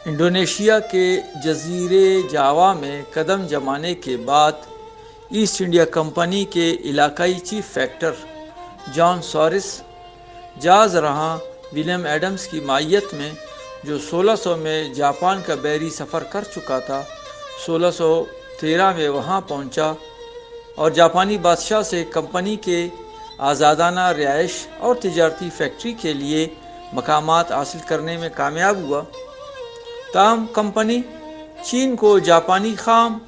Indonesia کے جزیرے جاوا میں قدم جمانے کے بعد ایسٹ انڈیا کمپنی کے علاقائی چیف فیکٹر جان سارس جہاز رہاں ولیم ایڈمز کی معیت میں، جو 1600 میں جاپان کا بحری سفر کر چکا تھا، 1613 میں وہاں پہنچا اور جاپانی بادشاہ سے کمپنی کے آزادانہ رہائش اور تجارتی فیکٹری کے لیے مقامات حاصل کرنے میں کامیاب ہوا۔ تاہم کمپنی چین کو جاپانی خام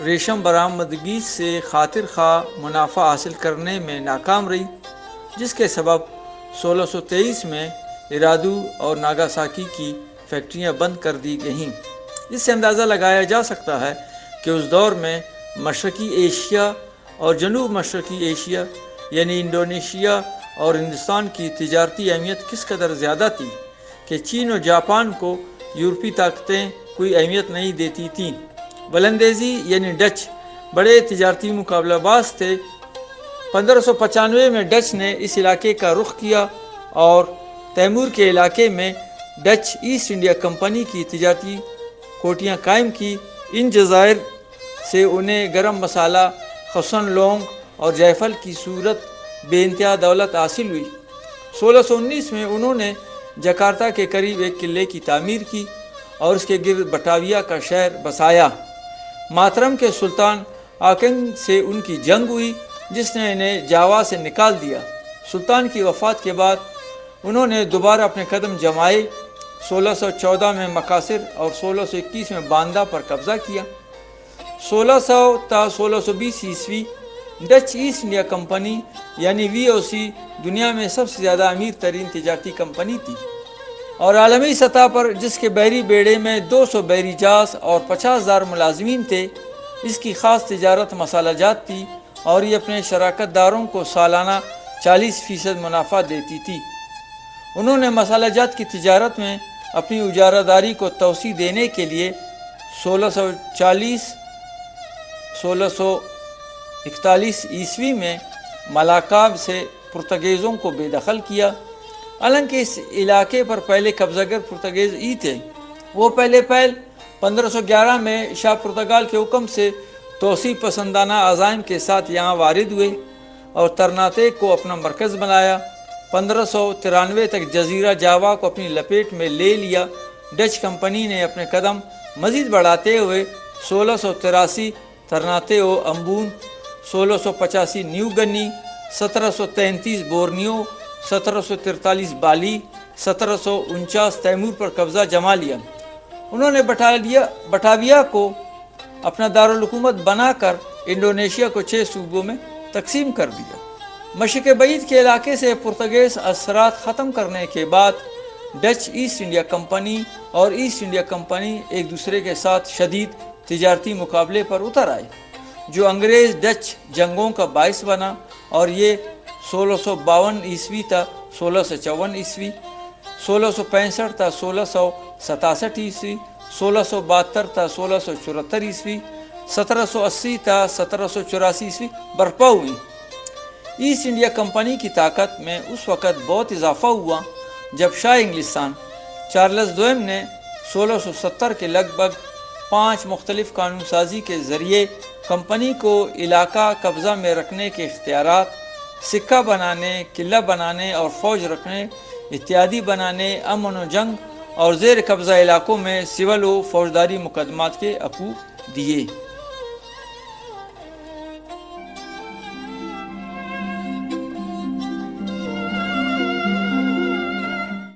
ریشم برآمدگی سے خاطر خواہ منافع حاصل کرنے میں ناکام رہی، جس کے سبب 1623 میں ایرادو اور ناگاساکی کی فیکٹریاں بند کر دی گئیں۔ اس سے اندازہ لگایا جا سکتا ہے کہ اس دور میں مشرقی ایشیا اور جنوب مشرقی ایشیا یعنی انڈونیشیا اور ہندوستان کی تجارتی اہمیت کس قدر زیادہ تھی کہ چین اور جاپان کو یورپی طاقتیں کوئی اہمیت نہیں دیتی تھیں۔ ولندیزی یعنی ڈچ بڑے تجارتی مقابلہ باز تھے۔ 1595 میں ڈچ نے اس علاقے کا رخ کیا اور تیمور کے علاقے میں ڈچ ایسٹ انڈیا کمپنی کی تجارتی کوٹیاں قائم کی۔ ان جزائر سے انہیں گرم مسالہ، خصوصاً لونگ اور جائفل کی صورت بے انتہا دولت حاصل ہوئی۔ 1619 میں انہوں نے جکارتا کے قریب ایک قلعے کی تعمیر کی اور اس کے گرد بٹاویا کا شہر بسایا۔ ماترم کے سلطان آکنگ سے ان کی جنگ ہوئی، جس نے انہیں جاوا سے نکال دیا۔ سلطان کی وفات کے بعد انہوں نے دوبارہ اپنے قدم جمائے، 1614 میں مقاصر اور 1621 میں باندہ پر قبضہ کیا۔ 1600 تا 1620 عیسوی ڈچ ایسٹ انڈیا کمپنی یعنی VOC دنیا میں سب سے زیادہ امیر ترین تجارتی کمپنی تھی اور عالمی سطح پر جس کے بحری بیڑے میں 200 بحری جہاز اور 50,000 ملازمین تھے، اس کی خاص تجارت مسالہ جات تھی اور یہ اپنے شراکت داروں کو سالانہ 40% منافع دیتی تھی۔ انہوں نے مسالہ جات کی تجارت میں اپنی اجارہ داری کو توسیع دینے کے لیے 1641 عیسوی میں ملاکا سے پرتگیزوں کو بے دخل کیا۔ حالانکہ اس علاقے پر پہلے قبضہ گر پرتگیز ہی تھے، وہ پہلے 1511 میں شاہ پرتگال کے حکم سے توسیع پسندانہ عزائم کے ساتھ یہاں وارد ہوئے اور ترناتے کو اپنا مرکز بنایا۔ 1593 تک جزیرہ جاوا کو اپنی لپیٹ میں لے لیا۔ ڈچ کمپنی نے اپنے قدم مزید بڑھاتے ہوئے 1683 ترناتے و امبون، 1685 نیو گنی، 1733 بورنیو، 1743 بالی، 1749 تیمور پر قبضہ جما لیا۔ انہوں نے بٹاویا کو اپنا دارالحکومت بنا کر انڈونیشیا کو 6 صوبوں میں تقسیم کر دیا۔ مشرق بعید کے علاقے سے پرتگیز اثرات ختم کرنے کے بعد ڈچ ایسٹ انڈیا کمپنی اور ایسٹ انڈیا کمپنی ایک دوسرے کے ساتھ شدید تجارتی مقابلے پر اتر آئے، جو انگریز ڈچ جنگوں کا باعث بنا اور یہ 1652 عیسوی تا 1654 عیسوی، 1665 تا 1667 عیسوی، 1672 تا 1674 عیسوی، 1780 تا 1784 عیسوی برپا ہوئی۔ ایسٹ انڈیا کمپنی کی طاقت میں اس وقت بہت اضافہ ہوا جب شاہ انگلستان چارلس دوئم نے 1670 کے لگ بھگ 5 مختلف قانون سازی کے ذریعے کمپنی کو علاقہ قبضہ میں رکھنے کے اختیارات، سکہ بنانے، قلعہ بنانے اور فوج رکھنے، اتحادی بنانے، امن و جنگ اور زیر قبضہ علاقوں میں سول و فوجداری مقدمات کے حقوق دیے۔